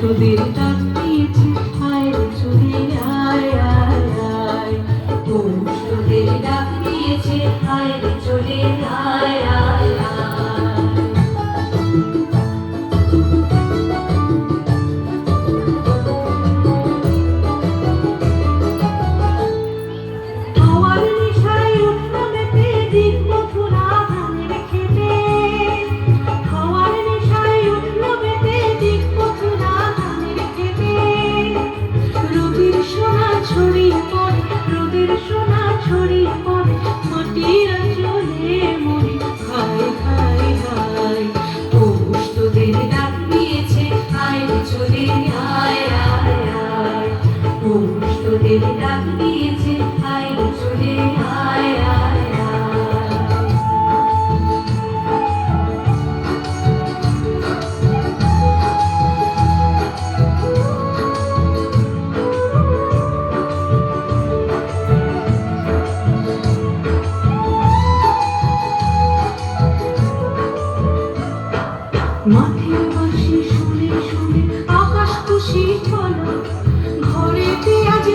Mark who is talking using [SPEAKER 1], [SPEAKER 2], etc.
[SPEAKER 1] তোদের ডাক দিয়েছে আয় রে চলে আয় আয় আয়, তোদের ডাক দিয়েছে আয় রে চলে আয় আয় আয়। হাওয়ার নিশায় উঠল মেতে দিক মথুরা ধানের খেতে, হাওয়ার নিশায় উঠল মেতে দিক মথুরা ধানের খেতে। রোদের সোনা ছড়িয়ে পড়ে, রোদের সোনা ছড়িয়ে পড়ে মাটির আঁচলে মরি হায় হায় হায়। পৌষ তোদের ডাক দিয়েছে আয় রে চলে আয় আয় আয়, পৌষ তোদের ডাক দিয়েছে আয় রে চলে আয় আয় আয়। মাঠের বাঁশি শুনে শুনে আকাশ খুশি হলো, ঘরেতে আজ